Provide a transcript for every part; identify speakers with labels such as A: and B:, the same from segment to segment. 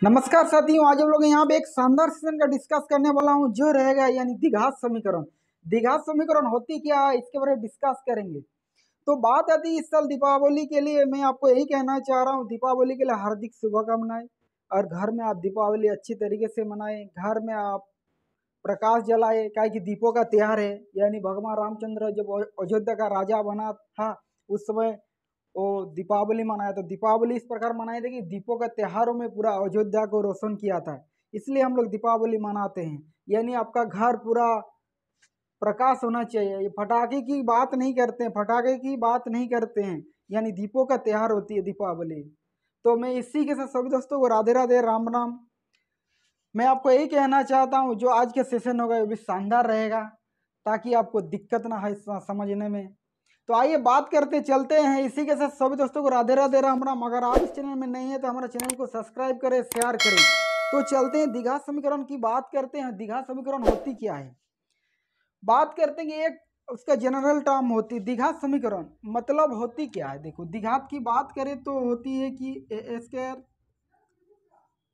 A: नमस्कार साथियों, आज हम लोग यहाँ पे एक शानदार सेशन का डिस्कस करने वाला हूँ जो रहेगा यानी द्विघात समीकरण। द्विघात समीकरण होती क्या है इसके बारे में डिस्कस करेंगे। तो बात आती है इस साल दीपावली के लिए। मैं आपको यही कहना चाह रहा हूँ, दीपावली के लिए हार्दिक शुभकामनाएं। और घर में आप दीपावली अच्छी तरीके से मनाएं, घर में आप प्रकाश जलाए, क्या कि दीपों का त्योहार है। यानी भगवान रामचंद्र जब अयोध्या का राजा बना था उस समय वो दीपावली मनाया। तो दीपावली इस प्रकार मनाए थे कि दीपों का त्योहारों में पूरा अयोध्या को रोशन किया था, इसलिए हम लोग दीपावली मनाते हैं। यानी आपका घर पूरा प्रकाश होना चाहिए। ये पटाखे की बात नहीं करते हैं, पटाखे की बात नहीं करते हैं, यानी दीपों का त्योहार होती है दीपावली। तो मैं इसी के साथ सभी दोस्तों को राधे राधे राम राम। मैं आपको यही कहना चाहता हूँ जो आज के सेशन होगा वो भी शानदार रहेगा, ताकि आपको दिक्कत ना है समझने में। तो आइए बात करते चलते हैं। इसी के साथ सभी दोस्तों को राधे राधे राम राम। अगर आप इस चैनल में नहीं है तो हमारे चैनल को सब्सक्राइब करें, शेयर करें। तो चलते हैं द्विघात समीकरण की बात करते हैं। द्विघात समीकरण होती क्या है, बात करते हैं कि एक उसका जनरल टर्म होती है द्विघात समीकरण। मतलब होती क्या है, देखो द्विघात की बात करें तो होती है कि ए square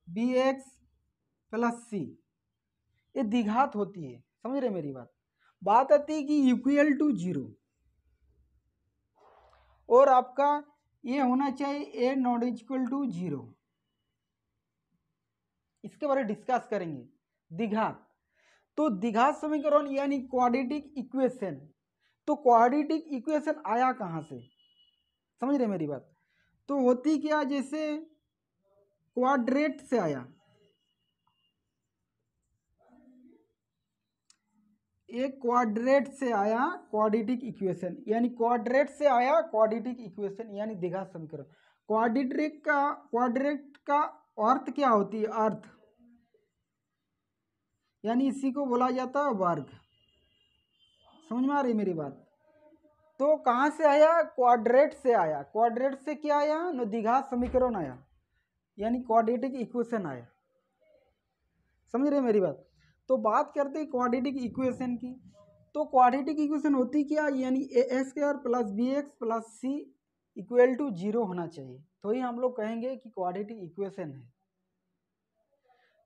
A: B x plus c, ये द्विघात होती है। समझ रहे मेरी बात। बात आती है कि इक्वल टू जीरो, और आपका ये होना चाहिए ए नॉट इक्वल टू जीरो। इसके बारे में डिस्कस करेंगे। द्विघात, तो द्विघात समीकरण यानी क्वाड्रेटिक इक्वेशन। तो क्वाड्रेटिक इक्वेशन आया कहाँ से, समझ रहे मेरी बात। तो होती क्या, जैसे क्वाड्रेट से आया, एक क्वाड्रेट से आया क्वाड्रेटिक इक्वेशन, यानी क्वाड्रेट से आया क्वाड्रेटिक इक्वेशन यानी द्विघात समीकरण। क्वाड्रेट का अर्थ क्या होती है, अर्थ यानी इसी को बोला जाता है वर्ग। समझ में आ रही मेरी बात। तो कहाँ से आया, क्वाड्रेट से आया। क्वाड्रेट से क्या आया, न द्विघात समीकरण आया, यानी क्वाड्रेटिक इक्वेशन आया। समझ रहे मेरी बात। तो बात करते हैं क्वाड्रेटिक इक्वेशन की। तो क्वाड्रेटिक इक्वेशन होती क्या, यानी a square plus B x plus C equal to zero होना चाहिए, तो ही हम लोग कहेंगे कि क्वाड्रेटिक इक्वेशन है।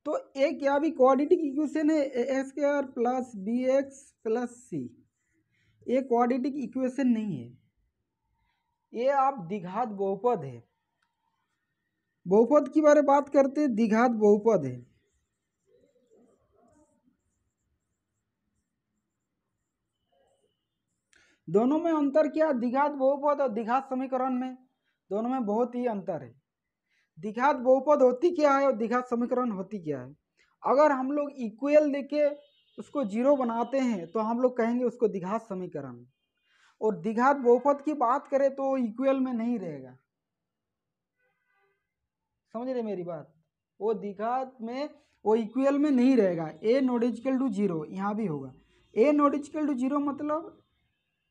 A: तो एक क्या भी क्वाड्रेटिक इक्वेशन है, a square plus B x plus c, ये क्वाड्रेटिक इक्वेशन नहीं है, ये आप द्विघात बहुपद है। बहुपद की बारे बात करते हैं, द्विघात बहुपद है। दोनों में अंतर क्या, द्विघात बहुपद और द्विघात समीकरण में दोनों में बहुत ही अंतर है। द्विघात बहुपद होती क्या है और द्विघात समीकरण होती क्या है। अगर हम लोग इक्वल लेके उसको जीरो बनाते हैं तो हम लोग कहेंगे उसको द्विघात समीकरण। और द्विघात बहुपद की बात करें तो इक्वल में नहीं रहेगा। समझ रहे मेरी बात। वो द्विघात में वो इक्वल में नहीं रहेगा। ए नॉट इक्वल टू जीरो यहाँ भी होगा। ए नॉट इक्वल टू जीरो मतलब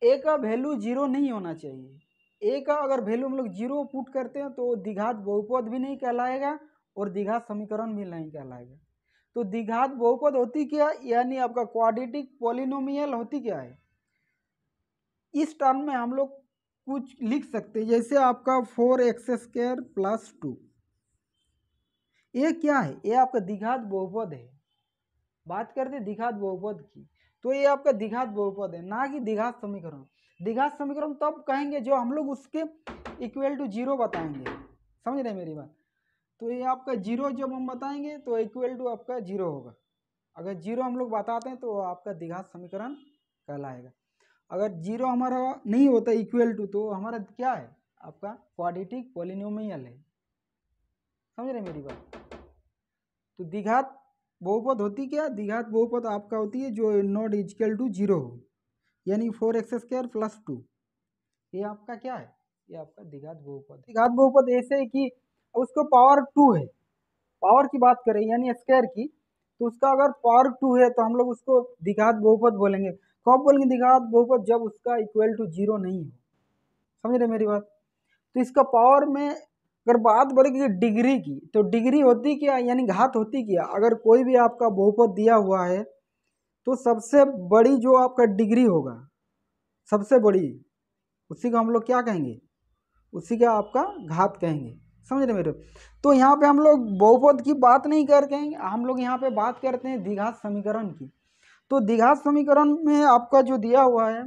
A: ए का वैल्यू जीरो नहीं होना चाहिए। ए का अगर वैल्यू हम लोग जीरो पुट करते हैं तो द्विघात बहुपद भी नहीं कहलाएगा और द्विघात समीकरण भी नहीं कहलाएगा। तो द्विघात बहुपद होती क्या, यानी आपका क्वाड्रेटिक पॉलिनोमियल होती क्या है। इस टर्म में हम लोग कुछ लिख सकते हैं, जैसे आपका 4x² प्लस 2, ये क्या है, ये आपका द्विघात बहुपद है। बात करते हैं द्विघात बहुपद की, तो ये आपका द्विघात बहुपद है, ना कि द्विघात समीकरण। द्विघात समीकरण तब कहेंगे जो हम लोग उसके इक्वल टू जीरो बताएंगे। समझ रहे मेरी बात। तो ये आपका जीरो जब हम बताएंगे तो इक्वल टू आपका जीरो होगा। अगर जीरो हम लोग बताते हैं तो आपका द्विघात समीकरण कहलाएगा। अगर जीरो हमारा नहीं होता इक्वल टू तो हमारा क्या है, आपका क्वाड्रेटिक पॉलिनोमियल है। समझ रहे मेरी बात। तो द्विघात बहुपद होती क्या, द्विघात बहुपद आपका होती है जो नॉट इक्वल टू जीरो हो, यानी 4x² प्लस 2, ये आपका क्या है, ये आपका द्विघात बहुपद। द्विघात बहुपद ऐसे है कि उसको पावर 2 है, पावर की बात करें यानी स्क्वायर की, तो उसका अगर पावर 2 है तो हम लोग उसको द्विघात बहुपद बोलेंगे। कब बोलेंगे द्विघात बहुपद, जब उसका इक्वल टू जीरो नहीं हो। समझ रहे मेरी बात। तो इसका पावर में अगर बात बोलेगी डिग्री की, तो डिग्री होती क्या, यानी घात होती क्या। अगर कोई भी आपका बहुपद दिया हुआ है तो सबसे बड़ी जो आपका डिग्री होगा, सबसे बड़ी, उसी को हम लोग क्या कहेंगे, उसी का आपका घात कहेंगे। समझ रहे मेरे। तो यहाँ पे हम लोग बहुपद की बात नहीं करते हैं, हम लोग यहाँ पे बात करते हैं द्विघात समीकरण की। तो द्विघात समीकरण में आपका जो दिया हुआ है,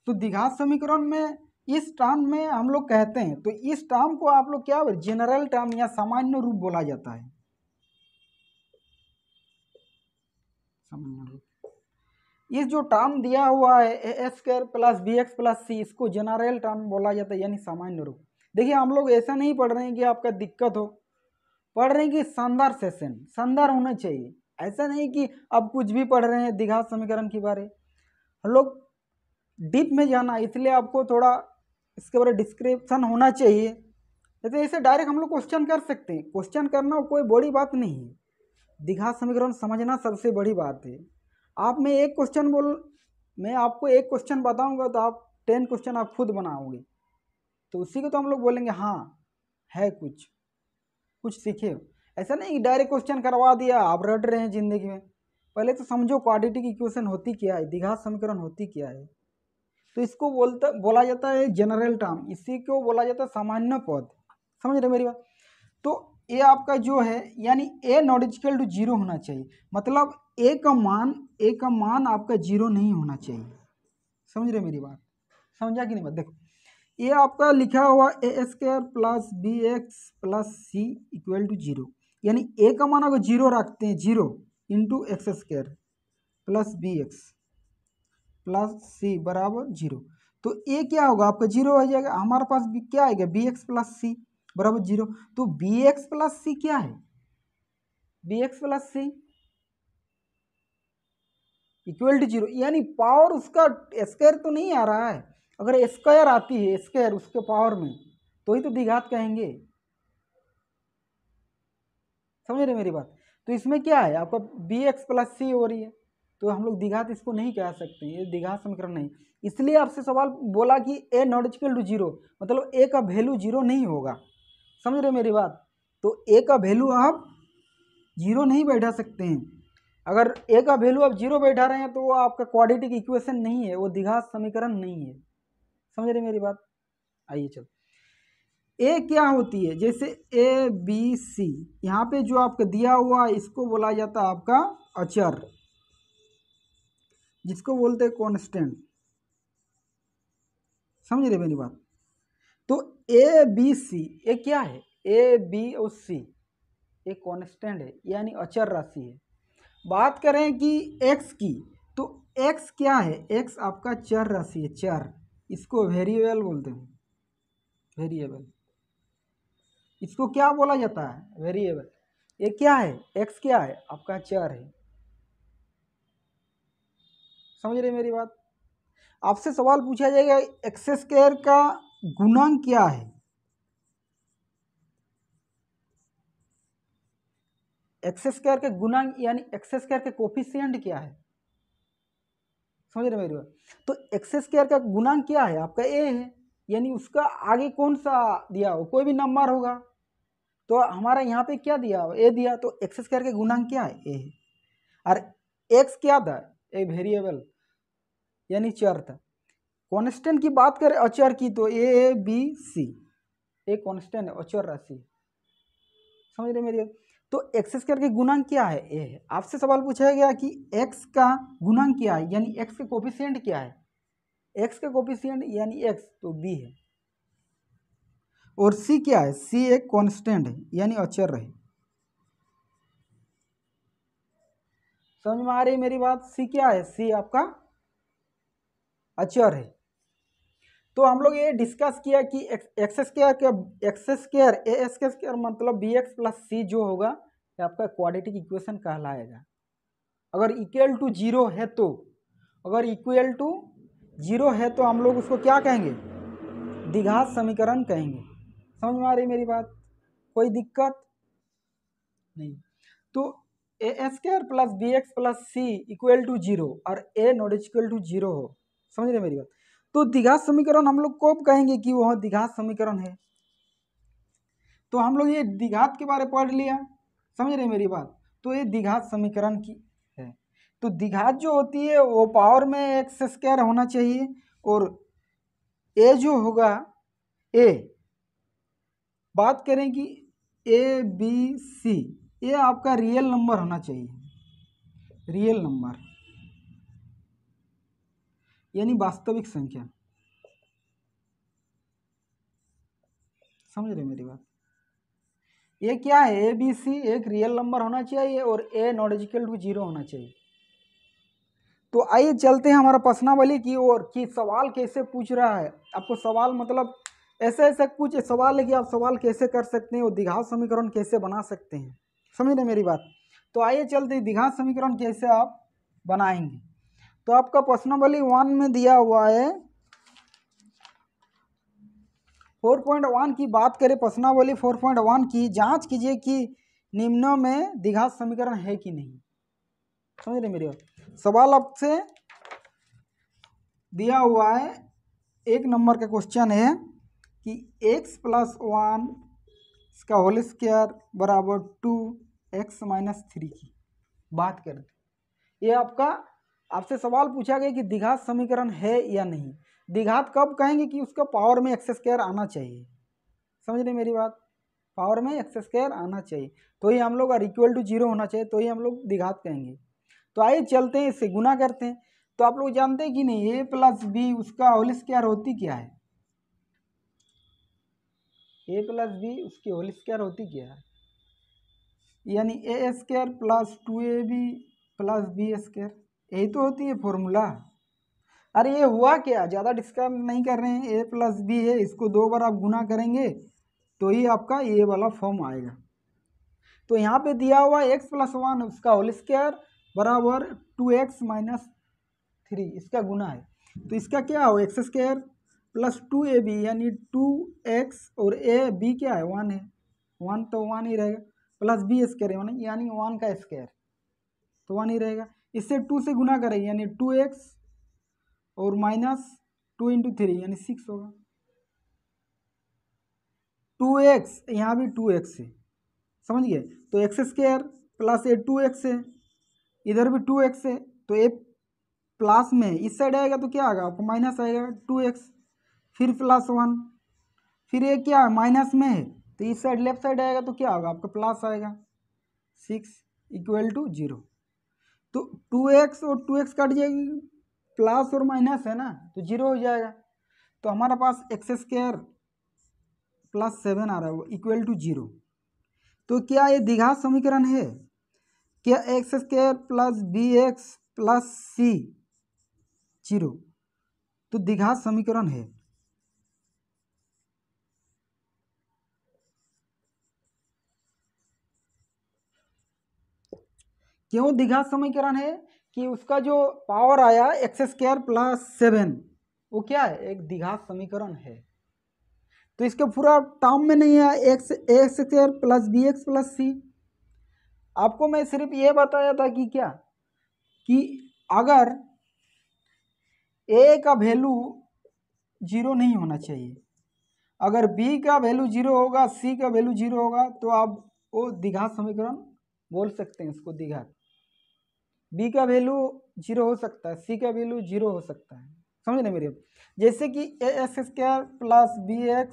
A: तो द्विघात समीकरण में इस टर्म में हम लोग कहते हैं, तो इस टर्म को आप लोग क्या जनरल टर्म या सामान्य रूप बोला जाता है। सामान्य रूप, ये जो टर्म दिया हुआ है a square plus B x plus c, इसको जनरल टर्म बोला जाता है यानी सामान्य रूप। देखिए हम लोग ऐसा नहीं पढ़ रहे हैं कि आपका दिक्कत हो, पढ़ रहे हैं कि शानदार सेशन, शानदार होना चाहिए। ऐसा नहीं कि अब कुछ भी पढ़ रहे हैं द्विघात समीकरण के बारे, हम लोग डीप में जाना, इसलिए आपको थोड़ा इसके बारे में डिस्क्रिप्शन होना चाहिए। जैसे ऐसे डायरेक्ट हम लोग क्वेश्चन कर सकते हैं, क्वेश्चन करना कोई बड़ी बात नहीं है, द्विघात समीकरण समझना सबसे बड़ी बात है। आप में एक क्वेश्चन मैं आपको एक क्वेश्चन बताऊंगा तो आप 10 क्वेश्चन आप खुद बनाओगे, तो उसी को तो हम लोग बोलेंगे हाँ है कुछ सीखे हो। ऐसा नहीं कि डायरेक्ट क्वेश्चन करवा दिया आप रट रहे हैं जिंदगी में। पहले तो समझो क्वाड्रेटिक इक्वेशन होती क्या है, द्विघात समीकरण होती क्या है। तो इसको बोला जाता है जनरल टर्म, इसी को बोला जाता है सामान्य पद। समझ रहे मेरी बात। तो ए आपका जो है यानी ए नॉट इक्वल टू जीरो होना चाहिए, मतलब ए का मान आपका जीरो नहीं होना चाहिए। समझ रहे मेरी बात, समझा कि नहीं बात। देखो ये आपका लिखा हुआ a square plus B x plus C equal to zero, यानी ए का मान अगर जीरो रखते हैं, zero into x square plus B x plus c बराबर जीरो, तो ए क्या होगा आपका जीरो हो जाएगा। हमारे पास भी क्या आएगा बी एक्स प्लस सी बराबर जीरो, तो बी एक्स प्लस सी क्या है, B x plus C equal to zero, यानी पावर उसका स्क्वायर तो नहीं आ रहा है। अगर स्क्वायर आती है, स्क्वायर उसके पावर में, तो ही तो द्विघात कहेंगे। समझ रहे मेरी बात। तो इसमें क्या है आपका बी एक्स प्लस सी हो रही है, तो हम लोग द्विघात इसको नहीं कह सकते, ये द्विघात समीकरण नहीं। इसलिए आपसे सवाल बोला कि ए नॉट इक्वल टू जीरो, मतलब ए का वैल्यू जीरो नहीं होगा। समझ रहे मेरी बात। तो ए का वैल्यू आप जीरो नहीं बैठा सकते हैं। अगर ए का वैल्यू आप जीरो बैठा रहे हैं तो वो आपका क्वाड्रेटिक इक्वेशन नहीं है, वो द्विघात समीकरण नहीं है। समझ रहे मेरी बात। आइए चलो, ए क्या होती है, जैसे ए बी सी, यहाँ पे जो आपका दिया हुआ है इसको बोला जाता है आपका अचर, जिसको बोलते हैं कांस्टेंट। समझ रहे मेरी बात। तो ए बी सी, ए क्या है, ए बी और सी एक कांस्टेंट है यानी अचर राशि है। बात करें कि एक्स की, तो एक्स क्या है, एक्स आपका चर राशि है, चर, इसको वेरिएबल बोलते हैं, वेरिएबल, इसको क्या बोला जाता है, वेरिएबल। ये क्या है, एक्स क्या है आपका चर है। समझ रहे मेरी बात। आपसे सवाल पूछा जाएगा एक्स स्क्वायर का गुणांक क्या है, एक्स स्क्वायर के गुणांक यानी एक्स स्क्वायर के कोफिशिएंट क्या है। समझ रहे मेरी बात। तो एक्स स्क्वायर का गुणांक क्या है आपका ए है, यानी उसका आगे कौन सा दिया हो, कोई भी नंबर होगा। तो हमारा यहाँ पे क्या दिया हो, ए दिया, तो एक्स स्क्वायर के गुणांक क्या है, ए है। और एक्स क्या था, ए वेरिएबल यानी चर था। कांस्टेंट की बात करें अचर की, तो ए बी सी एक कांस्टेंट है, अचर राशि। समझ रहे मेरी। तो एक्स स्क्वायर के गुणांक क्या है, ए है। आपसे सवाल पूछा गया कि एक्स का गुणांक क्या है, यानी एक्स के कोफिशिएंट क्या है, एक्स का कोफिशिएंट यानी एक्स, तो बी है। और सी क्या है, सी एक कांस्टेंट है यानी अचर रहे। समझ में आ रही मेरी बात। सी क्या है, सी आपका अचर है। तो हम लोग ये डिस्कस किया कि एक्स स्क्वायर ए स्क्वायर मतलब बी एक्स प्लस सी जो होगा ये आपका क्वाड्रेटिक इक्वेशन कहलाएगा। अगर इक्वल टू जीरो है तो, अगर इक्वल टू जीरो है तो हम लोग उसको क्या कहेंगे, द्विघात समीकरण कहेंगे। समझ में आ रही मेरी बात, कोई दिक्कत नहीं। तो a square plus B x plus C equal to zero और a not equal to zero हो। समझ रहे मेरी बात। तो द्विघात समीकरण हम लोग कब कहेंगे कि वह द्विघात समीकरण है। तो हम लोग ये द्विघात के बारे में पढ़ लिया, समझ रहे मेरी बात। तो ये द्विघात समीकरण की है। तो द्विघात जो होती है वो पावर में एक्स स्क्वायर होना चाहिए, और ए जो होगा ए बात करें कि ए बी सी ये आपका रियल नंबर होना चाहिए, रियल नंबर यानी वास्तविक संख्या। समझ रहे मेरी बात? ये क्या है, ए बी सी एक रियल नंबर होना चाहिए और ए नॉट इक्वल टू 0 होना चाहिए। तो आइए चलते हैं हमारा प्रश्नावली की ओर कि सवाल कैसे पूछ रहा है। आपको सवाल मतलब ऐसे ऐसे कुछ सवाल है कि आप सवाल कैसे कर सकते हैं और द्विघात समीकरण कैसे बना सकते हैं। समझ रहे मेरी बात? तो आइए चलते हैं द्विघात समीकरण कैसे आप बनाएंगे। तो आपका प्रश्नावली 1 में दिया हुआ है 4.1 की बात करें, प्रश्नावली 4.1 की जांच कीजिए कि निम्नों में द्विघात समीकरण है कि नहीं। समझ रहे मेरी बात? सवाल आपसे दिया हुआ है, 1 नंबर का क्वेश्चन है कि x + 1 इसका होल स्क्वायर बराबर 2x - 3 की बात करें। ये आपसे सवाल पूछा गया कि द्विघात समीकरण है या नहीं। द्विघात कब कहेंगे कि उसका पावर में एक्स स्क्वायर आना चाहिए। समझ रहे मेरी बात? पावर में एक्स स्क्वायर आना चाहिए तो ही हम लोग, और इक्वल टू 0 होना चाहिए तो ही हम लोग द्विघात कहेंगे। तो आइए चलते हैं, इससे गुना करते हैं। तो आप लोग जानते हैं कि नहीं, a + b उसका होल स्क्वायर होती क्या है? a + b उसकी होल स्क्वायर होती क्या है? यानी a² + 2ab + b², यही तो होती है फॉर्मूला। अरे ये हुआ क्या, ज़्यादा डिस्कस नहीं कर रहे हैं। a + b है, इसको 2 बार आप गुना करेंगे तो ही आपका ये वाला फॉर्म आएगा। तो यहाँ पे दिया हुआ x + 1 उसका होल स्क्वायर बराबर 2x - 3 इसका गुना है। तो इसका क्या हो, x² + 2ab यानी 2x और a b क्या है 1 है, 1 तो 1 ही रहेगा, प्लस b² यानी 1 का स्क्वायर तो 1 ही रहेगा। इससे 2 से गुना करेंगे यानी 2x और -2 × 3 यानी 6 होगा। 2x यहाँ भी 2x है, समझ गए? तो x² + ये 2x है, इधर भी 2x है तो ये प्लस में इस साइड आएगा तो क्या आएगा आपको माइनस आएगा 2x, फिर +1, फिर ये क्या है माइनस में है तो इस साइड लेफ्ट साइड आएगा तो क्या होगा आपका प्लस आएगा 6 = 0। तो 2x और 2x कट जाएगी, प्लस और माइनस है ना तो 0 हो जाएगा। तो हमारे पास x² + 7 आ रहा है वो = 0। तो क्या ये द्विघात समीकरण है? क्या x² + bx + c 0 तो द्विघात समीकरण है। क्यों द्विघात समीकरण है? कि उसका जो पावर आया x² + 7 वो क्या है, एक द्विघात समीकरण है। तो इसका पूरा टर्म में नहीं है x² + bx + c। आपको मैं सिर्फ ये बताया था कि क्या, कि अगर a का वैल्यू 0 नहीं होना चाहिए, अगर b का वैल्यू 0 होगा, c का वैल्यू 0 होगा तो आप वो द्विघात समीकरण बोल सकते हैं इसको द्विघात। b का वैल्यू 0 हो सकता है, c का वैल्यू 0 हो सकता है। समझ रहे मेरे? जैसे कि a² + bx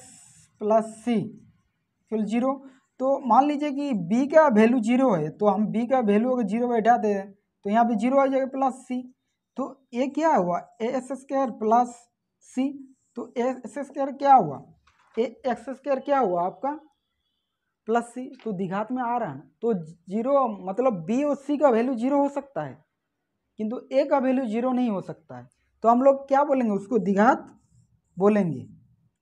A: + c फिर 0। तो मान लीजिए कि b का वैल्यू 0 है तो हम b का वैल्यू अगर 0 बैठाते हैं तो यहाँ पे 0 आ जाएगा प्लस c। तो ये क्या हुआ a² + c, तो a² क्या हुआ, x² क्या हुआ आपका प्लस c, तो द्विघात में आ रहा है ना। तो 0 मतलब b और c का वैल्यू 0 हो सकता है किंतु a का वैल्यू 0 नहीं हो सकता है। तो हम लोग क्या बोलेंगे, उसको द्विघात बोलेंगे।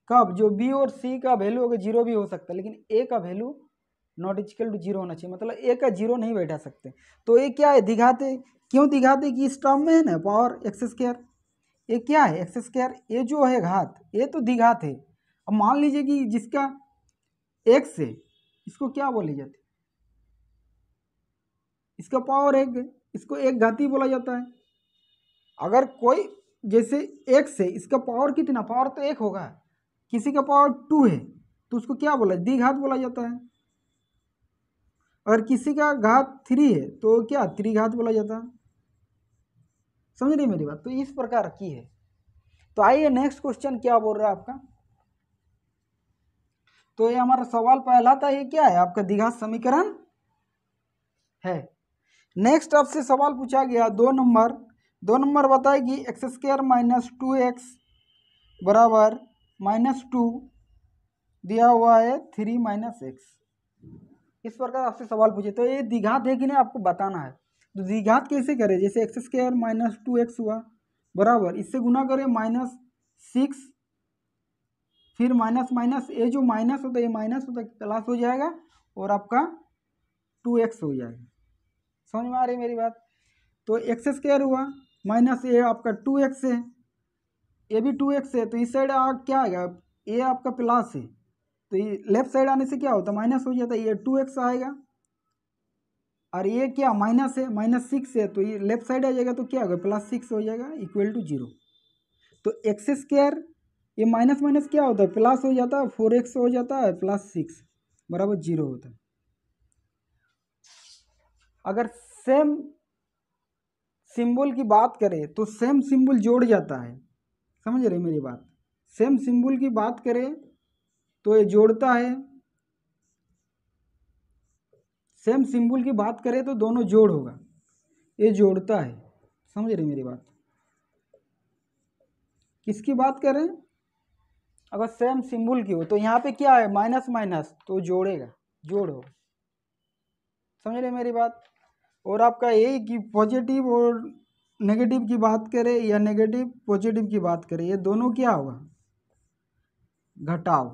A: कब, जो b और c का वैल्यू अगर 0 भी हो सकता है लेकिन a का वैल्यू नॉट इक्वल टू 0 होना चाहिए, मतलब a का 0 नहीं बैठा सकते। तो ये क्या है द्विघात है। क्यों द्विघात है कि इस टर्म में है ना पावर x², ये क्या है x², ये जो है घात ये तो द्विघात है। अब मान लीजिए कि जिसका x है इसको क्या बोली जाती है, इसका पावर 1 है, इसको एक घाती बोला जाता है। अगर कोई जैसे x है, इसका पावर कितना, पावर तो 1 होगा, किसी का पावर 2 है तो उसको क्या बोला, द्विघात बोला जाता है। अगर किसी का घात 3 है तो क्या त्रिघात बोला जाता है। समझ रही मेरी बात? तो इस प्रकार की है। तो आइए नेक्स्ट क्वेश्चन क्या बोल रहा है आपका, तो ये हमारा सवाल पहला था, ये क्या है आपका द्विघात समीकरण है। नेक्स्ट आपसे सवाल पूछा गया 2 नंबर बताए कि x² माइनस 2x बराबर -2 दिया हुआ है 3 माइनस एक्स। इस प्रकार आपसे सवाल पूछे तो ये द्विघात है कि नहीं आपको बताना है। तो द्विघात कैसे करें, जैसे x² माइनस 2x हुआ बराबर इससे गुना करें -6, फिर माइनस माइनस, ये जो माइनस होता है ये माइनस होता है प्लस हो जाएगा और आपका 2x हो जाएगा। समझ में आ रही मेरी बात। तो x² हुआ माइनस ये आपका 2x है, ये भी 2x है, तो इस साइड क्या आएगा, ये आपका प्लस है तो ये लेफ्ट साइड आने से क्या होता है माइनस हो जाता है, ये 2x आएगा और ये क्या माइनस है -6 है तो ये लेफ्ट साइड आ जाएगा तो क्या होगा +6 हो जाएगा इक्वल टू 0। तो x² ये माइनस माइनस क्या होता है प्लस हो जाता है, 4x हो जाता है +6 बराबर 0 होता है। अगर सेम सिंबल की बात करें तो सेम सिंबल जोड़ जाता है, समझ रहे मेरी बात। सेम सिंबल की बात करें तो ये जोड़ता है, सेम सिंबल की बात करें तो दोनों जोड़ होगा, ये जोड़ता है। समझ रहे मेरी बात। किसकी बात कर रहे हैं, अगर सेम सिंबल की हो तो यहाँ पे क्या है माइनस माइनस तो जोड़ेगा, जोड़ हो। समझ रहे मेरी बात। और आपका यही कि पॉजिटिव और नेगेटिव की बात करें या नेगेटिव पॉजिटिव की बात करें, ये दोनों क्या होगा घटाव।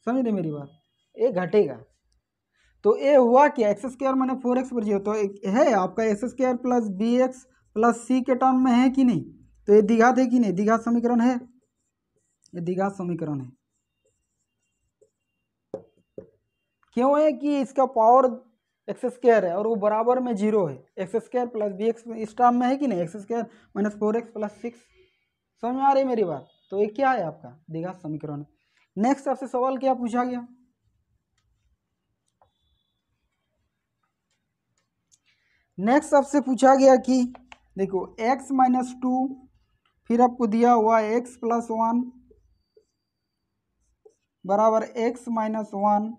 A: समझ रहे मेरी बात, ये घटेगा। तो ये हुआ क्या x² मैंने 4x पर 0 तो है आपका x² plus bx plus c के टर्म में है कि नहीं, तो ये द्विघात है कि नहीं, द्विघात समीकरण है, ये द्विघात समीकरण है। क्यों है कि इसका पावर x² है और वो बराबर में 0 है, x² प्लस bx इस टर्म में है कि नहीं, x² माइनस 4x प्लस 6। समझ में आ रही मेरी बात। तो ये क्या है आपका द्विघात समीकरण। नेक्स्ट आपसे सवाल क्या पूछा गया, नेक्स्ट आपसे पूछा गया कि देखो x माइनस 2 फिर आपको दिया हुआ है x प्लस 1 बराबर x माइनस 1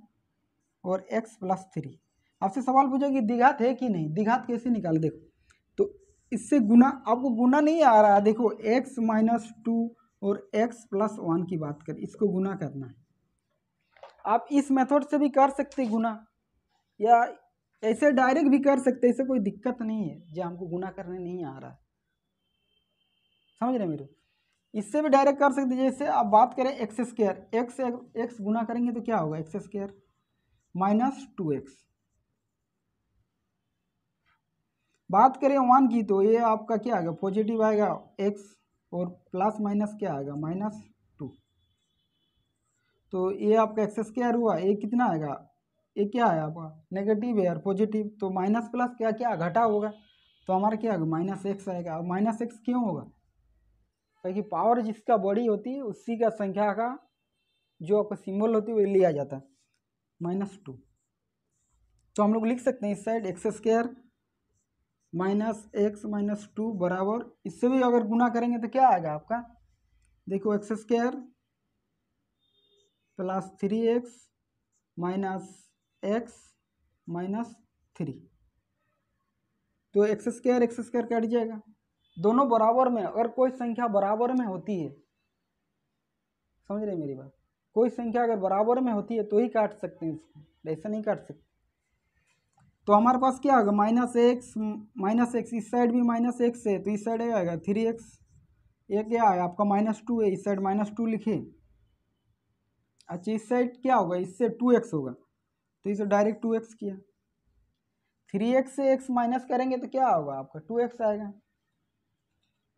A: और x प्लस 3। आपसे सवाल पूछा कि द्विघात है कि नहीं, द्विघात कैसे निकाले। देखो तो इससे गुना, आपको गुना नहीं आ रहा है, देखो x माइनस 2 और x प्लस 1 की बात करें, इसको गुना करना है। आप इस मेथड से भी कर सकते गुना, या ऐसे डायरेक्ट भी कर सकते, इससे कोई दिक्कत नहीं है जो हमको गुना करने नहीं आ रहा है। समझ रहे मेरे, इससे भी डायरेक्ट कर सकते। जैसे आप बात करें x², x गुना करेंगे तो क्या होगा x² माइनस 2x। बात करें 1 की तो ये आपका क्या आएगा पॉजिटिव आएगा x और प्लस माइनस क्या आएगा -2। तो ये आपका x² हुआ, ये कितना आएगा, ये क्या है आपका नेगेटिव है और पॉजिटिव, तो माइनस प्लस क्या क्या घटा होगा, तो हमारा क्या होगा -x आएगा। और -x क्यों होगा, क्योंकि पावर जिसका बड़ी होती है उसी का संख्या का जो आपका सिंबल होती है वो लिया जाता है -2। तो हम लोग लिख सकते हैं इस side x² minus x minus 2 बराबर, इससे भी अगर गुना करेंगे तो क्या आएगा आपका, देखो x² plus 3x minus x minus 3, तो x² कट जाएगा। दोनों बराबर में, अगर कोई संख्या बराबर में होती है, समझ रहे मेरी बात, कोई संख्या अगर बराबर में होती है तो ही काट सकते हैं इसको, ऐसा नहीं काट सकते। तो हमारे पास क्या होगा -x इस साइड भी -x है तो इस साइड आएगा 3x, ये क्या है आपका -2 है, इस साइड -2 लिखे। अच्छा इस साइड क्या होगा, इससे 2x होगा तो इसे डायरेक्ट 2x किया। 3x से x माइनस करेंगे तो क्या होगा आपका 2x आएगा,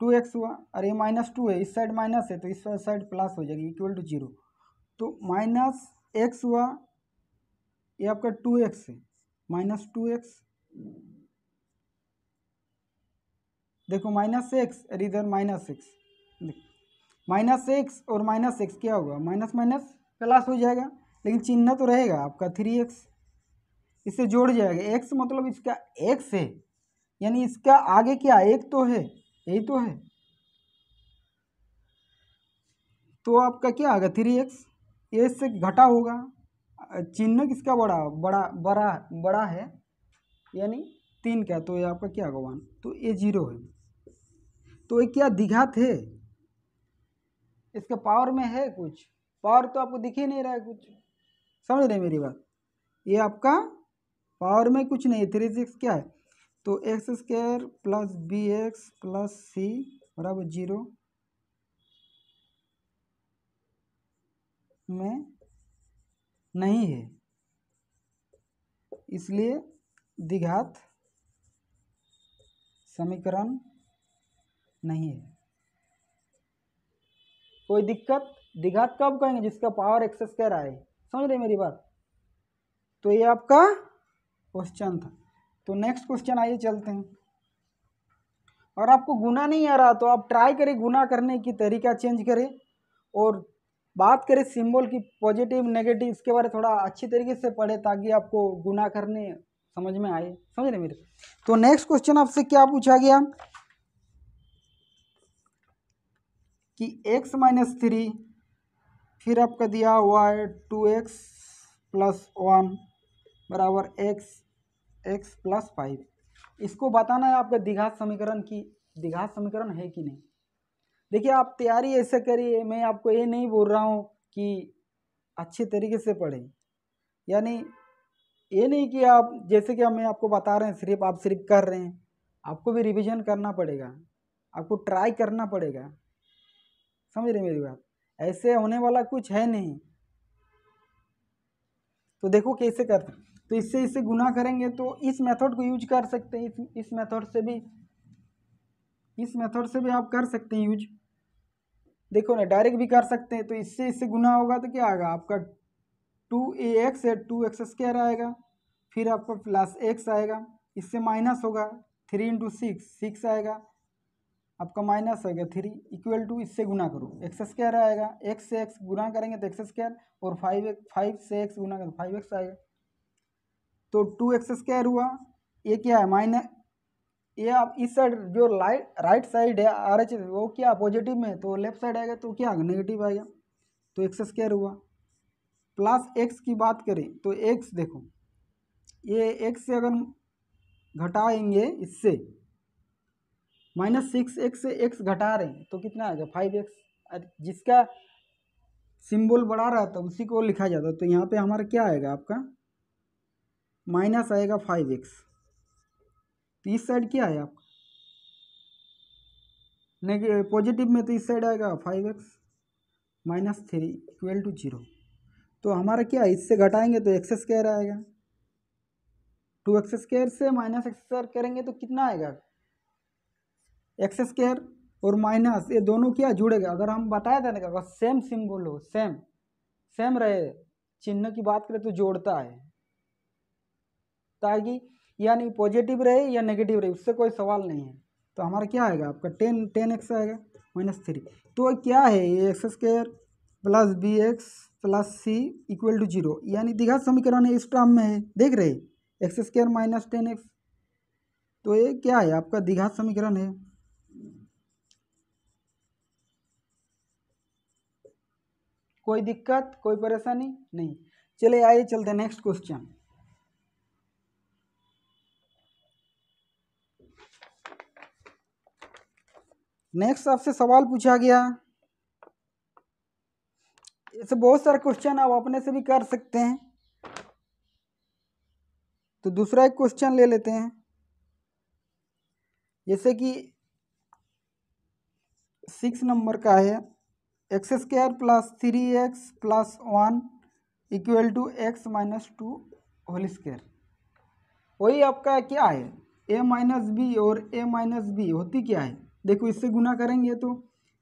A: 2x हुआ, अरे -2 है, इस साइड माइनस है तो इस साइड प्लस हो जाएगी इक्वल टू 0। तो -x हुआ, ये आपका 2x है, -2x, देखो -x और इधर -x, -x और -x क्या होगा माइनस माइनस प्लस हो जाएगा, लेकिन चिन्ह तो रहेगा आपका 3x, इससे जोड़ जाएगा। x मतलब इसका x है, यानी इसका आगे क्या एक तो है, यही तो है, तो आपका क्या आएगा 3x ए से घटा होगा, चिन्ह किसका बड़ा बड़ा बड़ा बड़ा है, यानी 3 का, तो ये आपका क्या होगा 1, तो ये 0 है। तो ये क्या द्विघात है, इसका पावर में है कुछ, पावर तो आपको दिख ही नहीं रहा है कुछ, समझ रहे मेरी बात, ये आपका पावर में कुछ नहीं है। 3 क्या है, तो x square plus B x plus c बराबर 0 में नहीं है, इसलिए द्विघात समीकरण नहीं है। कोई दिक्कत, द्विघात कब कहेंगे, जिसका पावर एक्स स्क्वायर आए, समझ रहे मेरी बात। तो ये आपका क्वेश्चन था। तो नेक्स्ट क्वेश्चन आइए चलते हैं। और आपको गुना नहीं आ रहा तो आप ट्राई करें गुना करने की तरीका चेंज करें, और बात करें सिंबल की पॉजिटिव नेगेटिव, इसके बारे थोड़ा अच्छी तरीके से पढ़े ताकि आपको गुना करने समझ में आए, समझ रहे मेरे। तो नेक्स्ट क्वेश्चन आपसे क्या पूछा गया कि x माइनस 3, फिर आपका दिया हुआ है 2x प्लस 1 बराबर x प्लस 5। इसको बताना है आपका द्विघात समीकरण की द्विघात समीकरण है कि नहीं। देखिए आप तैयारी ऐसे करिए, मैं आपको ये नहीं बोल रहा हूँ कि अच्छे तरीके से पढ़ें, यानी ये नहीं कि आप जैसे कि मैं आपको बता रहे हैं सिर्फ आप सिर्फ कर रहे हैं, आपको भी रिवीजन करना पड़ेगा, आपको ट्राई करना पड़ेगा, समझ रहे मेरी बात, ऐसे होने वाला कुछ है नहीं। तो देखो कैसे करते हैं, तो इससे गुना करेंगे तो इस मेथड को यूज कर सकते हैं, इस मेथड से भी आप कर सकते हैं यूज। देखो ना डायरेक्ट भी कर सकते हैं, तो इससे गुना होगा तो क्या आएगा आपका 2ax है, 2x स्क्वायर आएगा, फिर आपका प्लस x आएगा, इससे माइनस होगा 3 इंटू 6 आएगा, आपका माइनस हो गया 3 इक्वल टू, इससे गुना करो एक्स स्क्वायर आएगा, x से x गुना करेंगे तो एक्स स्क्वायर, और 5 से x गुना करेंगे तो 5x आएगा, तो 2x स्क्वायर हुआ। ये क्या है माइनस, ये आप इस साइड जो राइट साइड है आर एच वो क्या पॉजिटिव में, तो लेफ्ट साइड आएगा तो क्या नेगेटिव आएगा, तो एक्स स्क्वायर हुआ। प्लस एक्स की बात करें तो एक्स देखो, ये एक्स से अगर घटाएंगे इससे -6x से x घटा रहे हैं तो कितना आएगा 5x, जिसका सिंबल बड़ा रहता है उसी को लिखा जाता है, तो यहाँ पे हमारा क्या आएगा आपका माइनस आएगा 5x, तो इस साइड क्या है आपका पॉजिटिव में, तो इस साइड आएगा 5x -3 इक्वल टू 0। तो हमारा क्या है, इससे घटाएंगे तो एक्स स्क्वायर आएगा, 2x स्क्वायर से माइनस एक्स स्क्वायर करेंगे तो कितना आएगा एक्स स्क्वायर, और माइनस ये दोनों क्या जुड़ेगा, अगर हम बताया था ना अगर सेम सिंबल हो, सेम रहे चिन्ह की बात करें तो जोड़ता है, ताकि यानी पॉजिटिव रहे या नेगेटिव रहे उससे कोई सवाल नहीं है। तो हमारा क्या आएगा आपका 10x आएगा -3, तो क्या है ये x square plus B x plus C equal to 0, यानी द्विघात समीकरण है इस टर्म में है, देख रहे एक्स स्क्वायर माइनस 10x, तो ये क्या है आपका द्विघात समीकरण है। कोई दिक्कत कोई परेशानी नहीं, चले आइए चलते नेक्स्ट क्वेश्चन। नेक्स्ट आपसे सवाल पूछा गया, ऐसे बहुत सारे क्वेश्चन आप अपने से भी कर सकते हैं, तो दूसरा एक क्वेश्चन ले लेते हैं, जैसे कि 6 नंबर का है x square plus 3x plus 1 equal to x minus 2 whole square. वही आपका क्या है a माइनस बी, और a माइनस बी होती क्या है, देखो इससे गुना करेंगे तो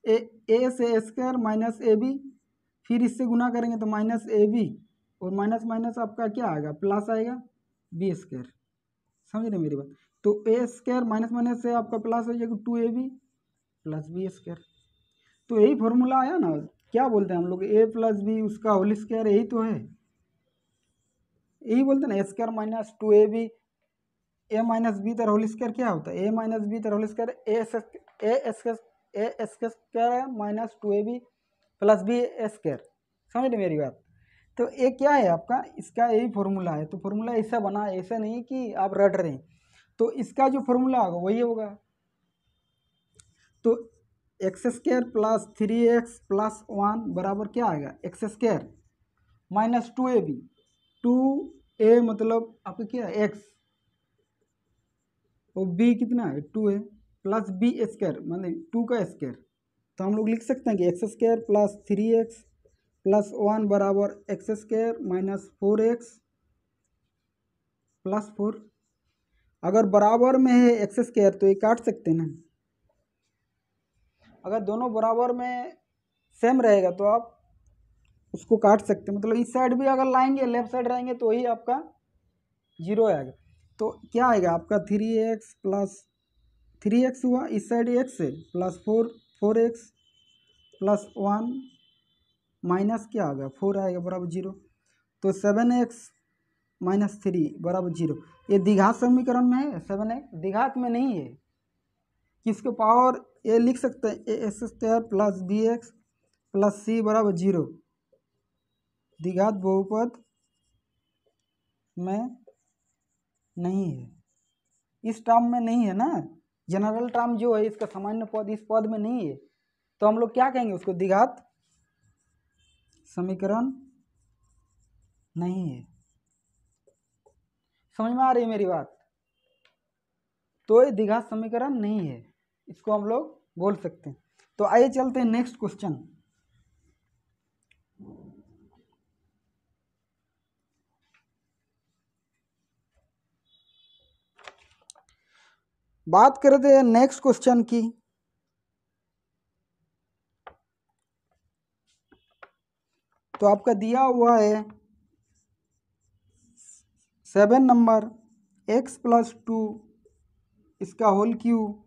A: a से स्क्वायर माइनस ए बी, फिर इससे गुना करेंगे तो माइनस ए बी, और माइनस माइनस आपका क्या आएगा प्लस आएगा बी स्क्वायर, समझ रहे मेरी बात। तो ए स्क्वायर माइनस माइनस से आपका प्लस हो जाएगा 2ab प्लस बी स्क्वायर, तो यही फॉर्मूला आया ना, क्या बोलते हैं हम लोग a प्लस बी उसका होल स्क्वायर, यही तो है, यही बोलते हैं ना, square minus 2ab a minus b तर होल स्क्वायर क्या होता है, ए माइनस बी तर whole square a square minus 2ab plus b square, समझ रहे मेरी बात। तो ये क्या है आपका, इसका यही फॉर्मूला है। तो फॉर्मूला ऐसा बना, ऐसा नहीं कि आप रट रहे हैं। तो इसका जो फॉर्मूला होगा वही होगा। तो x square plus 3x plus 1 बराबर क्या आएगा, x square minus 2ab। 2a मतलब आपका क्या है x, और b कितना है 2a, प्लस b स्क्वायर मतलब 2 का स्क्वायर। तो हम लोग लिख सकते हैं कि x square plus 3x plus 1 बराबर x square minus 4x plus 4। अगर बराबर में है एक्स स्क्वायर तो ये काट सकते हैं ना। अगर दोनों बराबर में सेम रहेगा तो आप उसको काट सकते हैं, मतलब इस साइड भी अगर लाएंगे लेफ्ट साइड रहेंगे तो वही आपका 0 आएगा। तो क्या आएगा आपका 3x प्लस 3x हुआ, इस साइड x है प्लस 4x प्लस 1 माइनस क्या आएगा 4 आएगा बराबर 0। तो 7x माइनस 3 बराबर 0। ये द्विघात समीकरण में है, 7x द्विघात में नहीं है। किसके पावर ये लिख सकते हैं a x square plus B x plus c बराबर 0। द्विघात बहुपद में नहीं है, इस टर्म में नहीं है ना। जनरल टर्म जो है इसका सामान्य पद इस पद में नहीं है, तो हम लोग क्या कहेंगे उसको, द्विघात समीकरण नहीं है। समझ में आ रही है मेरी बात। तो ये द्विघात समीकरण नहीं है, इसको हम लोग बोल सकते हैं। तो आइए चलते हैं नेक्स्ट क्वेश्चन। बात करते हैं नेक्स्ट क्वेश्चन की। तो आपका दिया हुआ है 7 नंबर x प्लस 2 इसका होल क्यूब,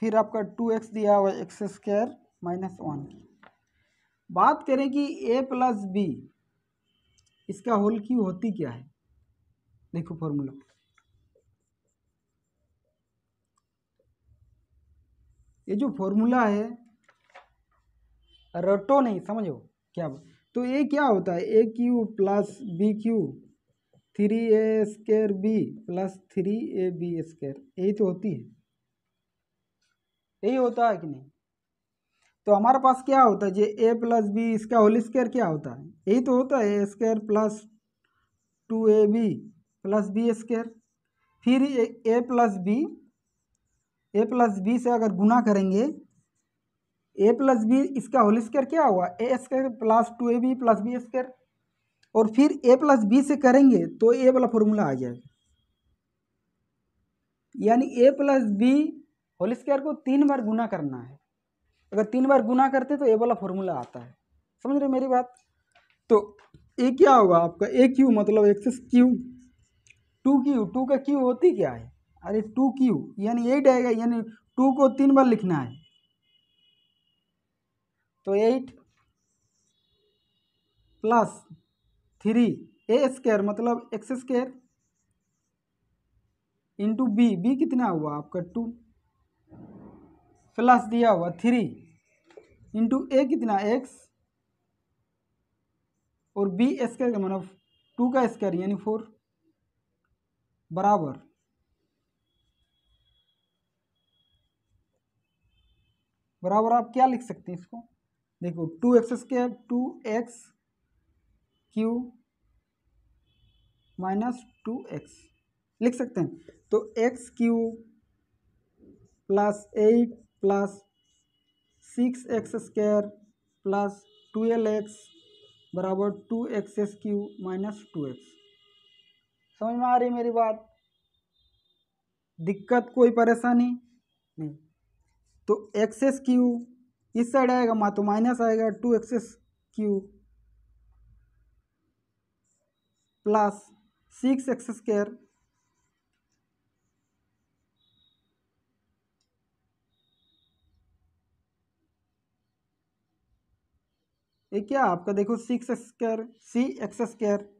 A: फिर आपका 2x दिया हुआ है एक्स स्क्वायर माइनस 1 की। बात करें कि a प्लस बी इसका होल क्यूब होती क्या है। देखो फॉर्मूला, ये जो फॉर्मूला है रटो नहीं, समझो क्या। तो ये क्या होता है, a cube plus b cube 3a square b plus 3ab square, यही तो होती है, यही होता है कि नहीं। तो हमारे पास क्या होता है, जे a प्लस बी इसका होल स्क्वायर क्या होता है, यही तो होता है a square plus 2ab plus b square. फिर ए प्लस बी से अगर गुना करेंगे, ए प्लस बी इसका होल स्क्वायर क्या हुआ, a square plus 2ab plus b square. और फिर ए प्लस बी से करेंगे तो ए वाला फॉर्मूला आ जाएगा, यानी ए प्लस बी होल स्क्वायर को 3 बार गुना करना है। अगर 3 बार गुना करते तो ए वाला फॉर्मूला आता है। समझ रहे मेरी बात। तो ए क्या होगा आपका, ए क्यू मतलब एक्स क्यू, 2q, 2 का क्यू होती क्या है, अरे 2q यानी 8 आएगा, यानी 2 को 3 बार लिखना है। तो 8 प्लस 3 ए स्क्वायर मतलब एक्स स्क्वायर इंटू बी कितना हुआ आपका 2 प्लस दिया हुआ 3 इंटू ए कितना एक्स और बी स्क्वायर का मतलब 2 का स्क्वायर यानी 4 बराबर बराबर आप क्या लिख सकते हैं इसको, देखो 2x square 2x Q minus 2x लिख सकते हैं। तो x Q plus 8 plus 6x square plus 12x बराबर 2x क्यू माइनस 2x। समझ में आ रही मेरी बात, दिक्कत कोई परेशानी नहीं। तो एक्सेस क्यू इस साइड आएगा मा तो माइनस आएगा 2x Q plus 6x square ये क्या आपका देखो 6x स्क्वायर सी एक्स स्क्वायर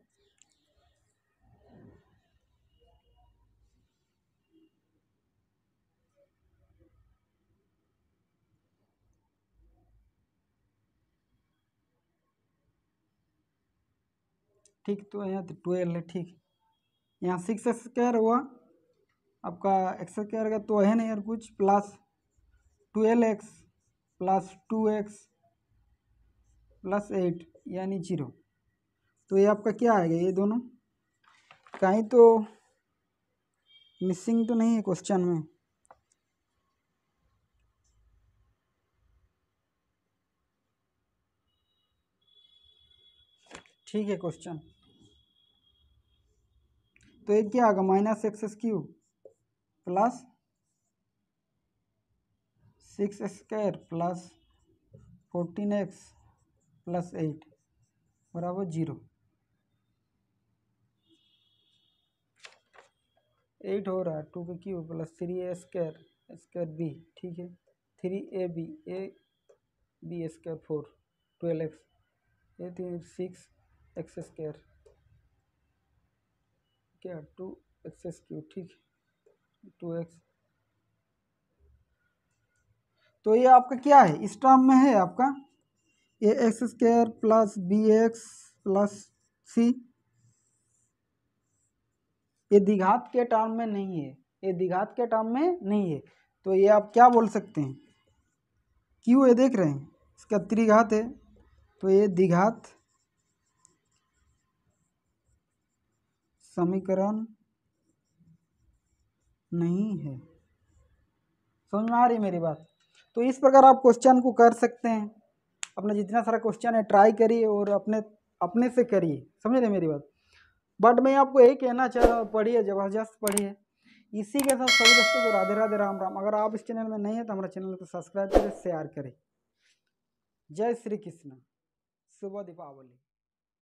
A: ठीक। तो यहाँ तो 12 है, ठीक। यहाँ 6x² हुआ आपका x² का तो है नहीं यार कुछ, plus 12x plus 2x plus 8 यानी 0। तो ये आपका क्या आएगा, ये दोनों कहीं तो मिसिंग तो नहीं है क्वेश्चन में। ठीक है क्वेश्चन। तो ये क्या आएगा, -x³ plus 6x² plus 14x plus 8 बराबर 0। 8 हो रहा है 2 प्लस 3a² b, ठीक है। 3ab b² 4 12x ये 6x² क्या 2x³, ठीक। 2x। तो ये आपका क्या है, इस टर्म में है आपका ax² plus bx plus c। ये द्विघात के टर्म में नहीं है, ये द्विघात के टर्म में नहीं है। तो ये आप क्या बोल सकते हैं, क्यों, ये देख रहे हैं इसका त्रिघात है, तो ये द्विघात समीकरण नहीं है। समझ में आ रही है मेरी बात। तो इस प्रकार आप क्वेश्चन को कर सकते हैं, अपना जितना सारा क्वेश्चन है ट्राई करिए और अपने से करिए, समझ रहे मेरी बात। बट मैं आपको यही कहना चाह रहा हूँ, पढ़िए, ज़बरदस्त पढ़िए। इसी के साथ सभी दोस्तों को राधे राधे, राम राम। अगर आप इस चैनल में नहीं है तो हमारा चैनल को सब्सक्राइब करें, शेयर करें। जय श्री कृष्ण, शुभ दीपावली।